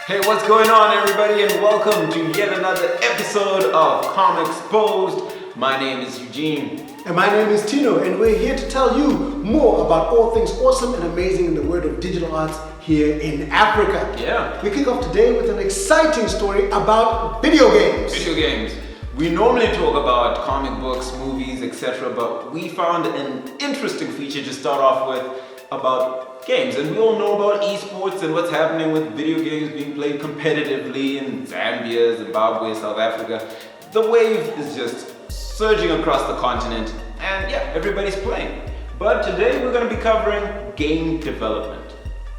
Hey, what's going on, everybody, and welcome to yet another episode of Comexposed. My name is Eugene. And my name is Tino, and we're here to tell you more about all things awesome and amazing in the world of digital arts here in Africa. Yeah. We kick off today with an exciting story about video games. Video games. We normally talk about comic books, movies, etc., but we found an interesting feature to start off with about games. And we all know about esports and what's happening with video games being played competitively in Zambia, Zimbabwe, South Africa. The wave is just surging across the continent, and yeah, everybody's playing. But today we're going to be covering game development.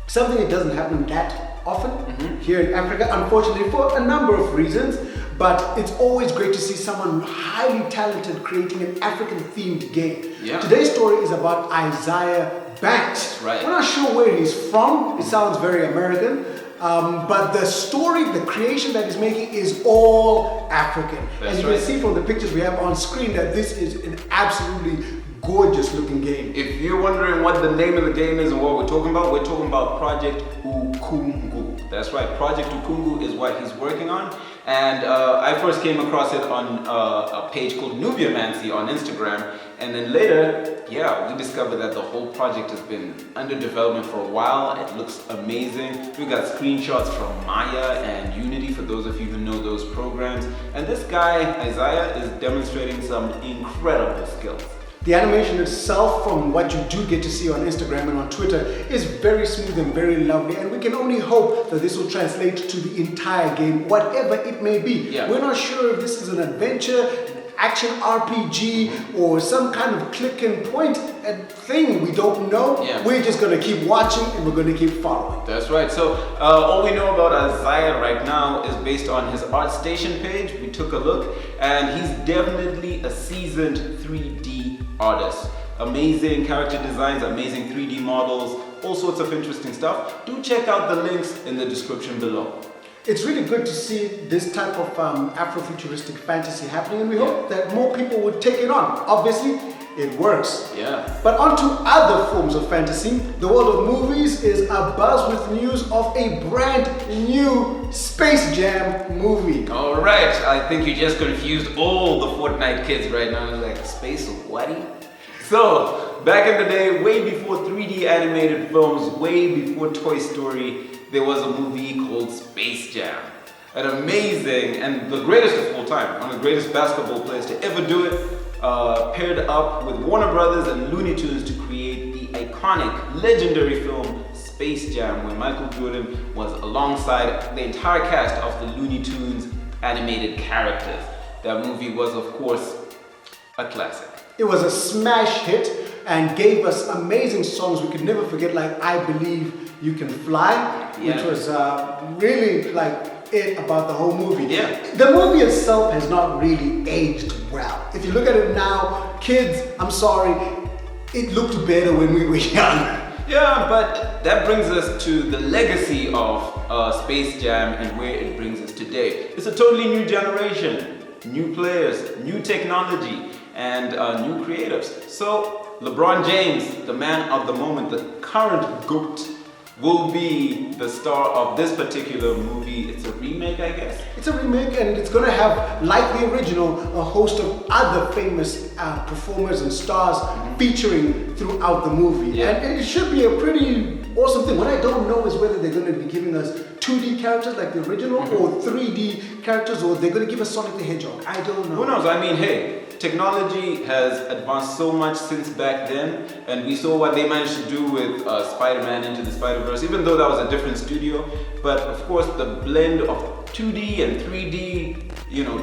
Something that doesn't happen that often here in Africa, unfortunately, for a number of reasons. But it's always great to see someone highly talented creating an African-themed game. Yeah. Today's story is about Isaiah Banks. Right. We're not sure where he's from. It sounds very American. But the story, the creation that he's making is all African. That's and you can see from the pictures we have on screen that this is an absolutely gorgeous looking game. If you're wondering what the name of the game is and what we're talking about Project Ukungu. That's right, Project Ukungu is what he's working on. And I first came across it on a page called Nubiamancy on Instagram. And then later, we discovered that the whole project has been under development for a while. It looks amazing. We got screenshots from Maya and Unity for those of you who know those programs. And this guy, Isaiah, is demonstrating some incredible skills. The animation itself, from what you do get to see on Instagram and on Twitter, is very smooth and very lovely, and we can only hope that this will translate to the entire game, whatever it may be. Yeah. We're not sure if this is an adventure, an action RPG, or some kind of click and point thing. We don't know. Yeah. We're just going to keep watching and we're going to keep following. That's right. So all we know about Isaiah right now is based on his ArtStation page. We took a look, and he's definitely a seasoned 3D artist. Amazing character designs, amazing 3D models, all sorts of interesting stuff. Do check out the links in the description below. It's really good to see this type of Afrofuturistic fantasy happening, and we hope that more people would take it on. Obviously, it works. Yeah. But on to other forms of fantasy. The world of movies is abuzz with news of a brand new Space Jam movie. All right. I think you just confused all the Fortnite kids right now. Like, space whatty? So, back in the day, way before 3D animated films, way before Toy Story, there was a movie called Space Jam. An amazing and the greatest of all time, one of the greatest basketball players to ever do it, paired up with Warner Brothers and Looney Tunes to create the iconic, legendary film Space Jam, where Michael Jordan was alongside the entire cast of the Looney Tunes animated characters. That movie was, of course, a classic. It was a smash hit and gave us amazing songs we could never forget, like I Believe You Can Fly, which was really like it about the whole movie. Yeah. The movie itself has not really aged well. If you look at it now, kids, I'm sorry, it looked better when we were young. Yeah, but that brings us to the legacy of Space Jam and where it brings us today. It's a totally new generation, new players, new technology, and new creatives. So LeBron James, the man of the moment, the current GOAT, will be the star of this particular movie. It's a remake, I guess? It's a remake, and it's going to have, like the original, a host of other famous performers and stars featuring throughout the movie. Yeah. And it should be a pretty awesome thing. What I don't know is whether they're going to be giving us 2D characters like the original or 3D characters, or they're going to give us Sonic the Hedgehog. I don't know. Who knows? I mean, hey, technology has advanced so much since back then, and we saw what they managed to do with Spider-Man Into the Spider-Verse, even though that was a different studio. But of course, the blend of 2D and 3D,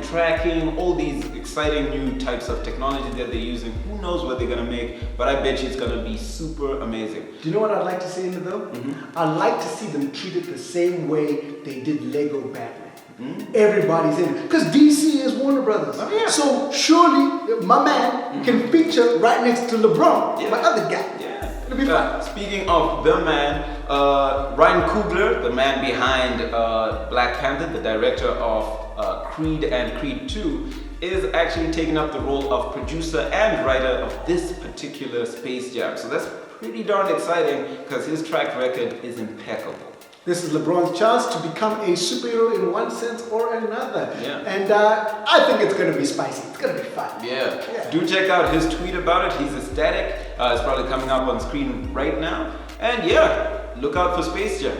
tracking, all these exciting new types of technology that they're using, who knows what they're gonna make, but I bet you it's gonna be super amazing. Do you know what I'd like to see in it though? I'd like to see them treat it the same way they did Lego Batman. Everybody's in it. Because DC is Warner Brothers. Oh, yeah. So surely my man can feature right next to LeBron, my other guy. Yeah. It'll be fun. Speaking of the man, Ryan Coogler, the man behind Black Panther, the director of Creed and Creed 2, is actually taking up the role of producer and writer of this particular Space Jam. So that's pretty darn exciting because his track record is impeccable. This is LeBron's chance to become a superhero in one sense or another. Yeah. And I think it's going to be spicy. It's going to be fun. Yeah. Do check out his tweet about it. He's ecstatic. It's probably coming up on screen right now. And yeah, look out for Space Jam.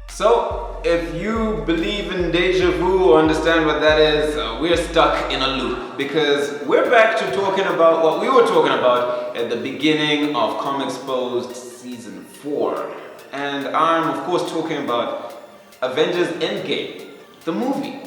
So, if you believe in deja vu or understand what that is, we're stuck in a loop because we're back to talking about what we were talking about at the beginning of Comexposed Season 4. And I'm, of course, talking about Avengers Endgame, the movie.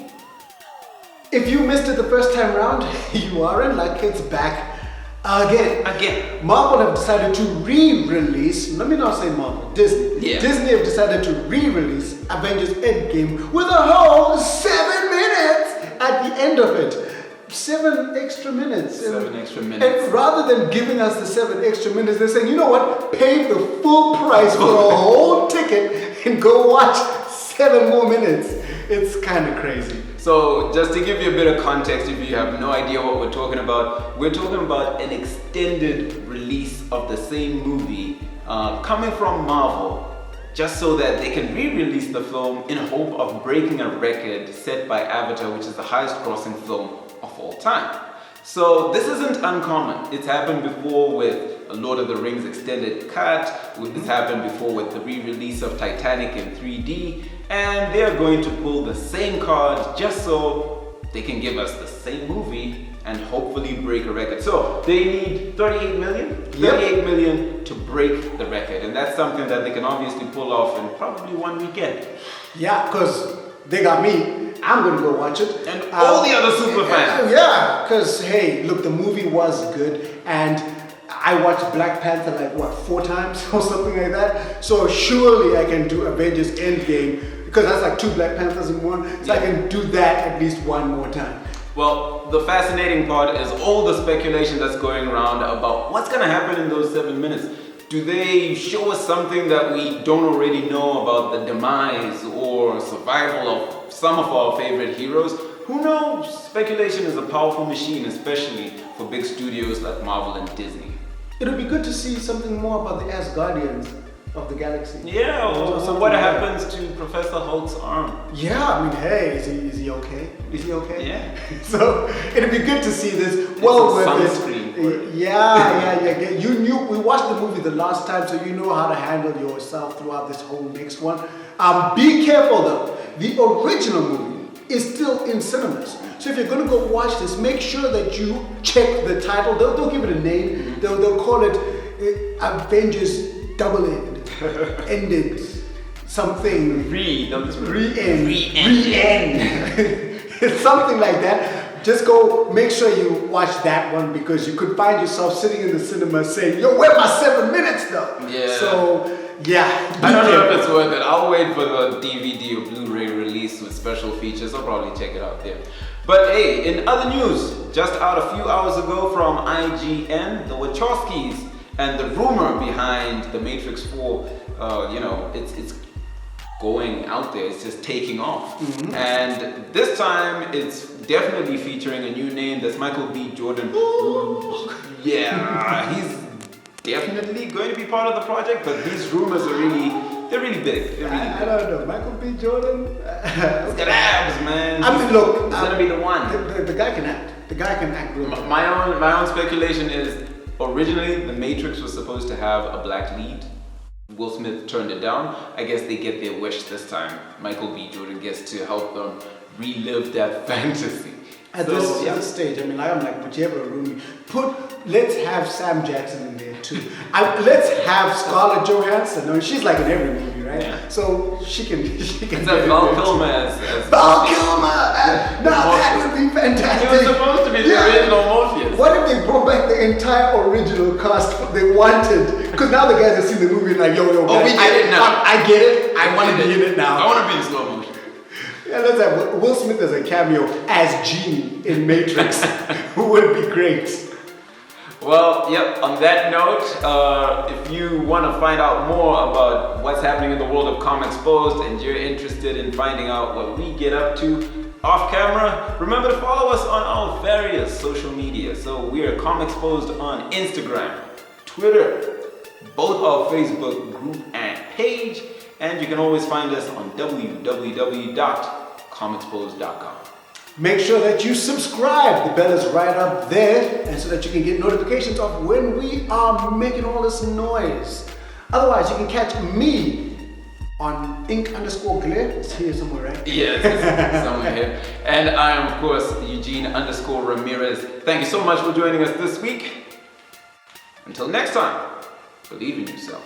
If you missed it the first time around, you are in luck. It's back again. Marvel have decided to re-release, let me not say Marvel, Disney. Yeah. Disney have decided to re-release Avengers Endgame with a whole 7 minutes at the end of it. 7 extra minutes. 7 extra minutes. And rather than giving us the 7 extra minutes, they're saying, you know what? Pay the full price for a whole ticket and go watch 7 more minutes. It's kind of crazy. So, just to give you a bit of context, if you have no idea what we're talking about an extended release of the same movie coming from Marvel, just so that they can re-release the film in hope of breaking a record set by Avatar, which is the highest grossing film of all time. So this isn't uncommon. It's happened before with a Lord of the Rings extended cut. It's happened before with the re-release of Titanic in 3D. And they're going to pull the same card just so they can give us the same movie and hopefully break a record. So they need 38 million to break the record. And that's something that they can obviously pull off in probably one weekend. Yeah, because they got me. I'm going to go watch it. And all the other super fans. Yeah, because, hey, look, the movie was good. And I watched Black Panther like, 4 times or something like that. So surely I can do Avengers Endgame because that's like 2 Black Panthers in one. So I can do that at least one more time. Well, the fascinating part is all the speculation that's going around about what's going to happen in those 7 minutes. Do they show us something that we don't already know about the demise or survival of some of our favorite heroes? Who knows? Speculation is a powerful machine, especially for big studios like Marvel and Disney. It'll be good to see something more about the Asgardians of the galaxy. Yeah, or what happens to Professor Hulk's arm? Yeah, I mean, hey, is he okay? Is he okay? Yeah. So it'll be good to see this. Well worth it. Yeah. We watched the movie the last time, so you know how to handle yourself throughout this whole next one. Be careful though. The original movie is still in cinemas. So if you're going to go watch this, make sure that you check the title. They'll give it a name. They'll call it Avengers Double Ended something. Re-end. It's something like that. Just go make sure you watch that one because you could find yourself sitting in the cinema saying, yo, where my 7 minutes though? Yeah. So, yeah. I don't know if it's worth it. I'll wait for the DVD or Blu-ray release with special features. I'll probably check it out there. But hey, in other news, just out a few hours ago from IGN, the Wachowskis and the rumor behind the Matrix 4, it's going out there. It's just taking off. Mm-hmm. And this time, it's definitely featuring a new name. That's Michael B. Jordan. Yeah, he's definitely going to be part of the project. But these rumors are they're really big. I don't know. Michael B. Jordan. He's got abs, man. I mean, look. He's gonna be the one. The guy can act. The guy can act. Really. My own speculation is originally the Matrix was supposed to have a black lead. Will Smith turned it down. I guess they get their wish this time. Michael B. Jordan gets to help them relive that fantasy. At this stage, I mean, I'm like, whichever room let's have Sam Jackson in there too. Let's have Scarlett Johansson. I mean, she's like in every movie, right? Yeah. So she can. It's a Val Kilmer as Val Kilmer. Now that would be fantastic. He was supposed to be the original Morpheus. What if they brought back the entire original cast they wanted? Because now the guys have seen the movie and like, yo, guys, we get it now. I get it. I want to be in it now. I want to be in slow motion. Yeah, let's have Will Smith as a cameo as Genie in Matrix. Who would be great. Well, yep, on that note, if you want to find out more about what's happening in the world of Comexposed and you're interested in finding out what we get up to off camera, remember to follow us on our various social media. So we are Comexposed on Instagram, Twitter, both our Facebook group and page, And you can always find us on www.comexposed.com. Make sure that you subscribe. The bell is right up there, and so that you can get notifications of when we are making all this noise. Otherwise, you can catch me on ink_glare. It's here somewhere, right? Yes, it's somewhere here. And I am, of course, Eugene_Ramirez. Thank you so much for joining us this week. Until next time, believe in yourself.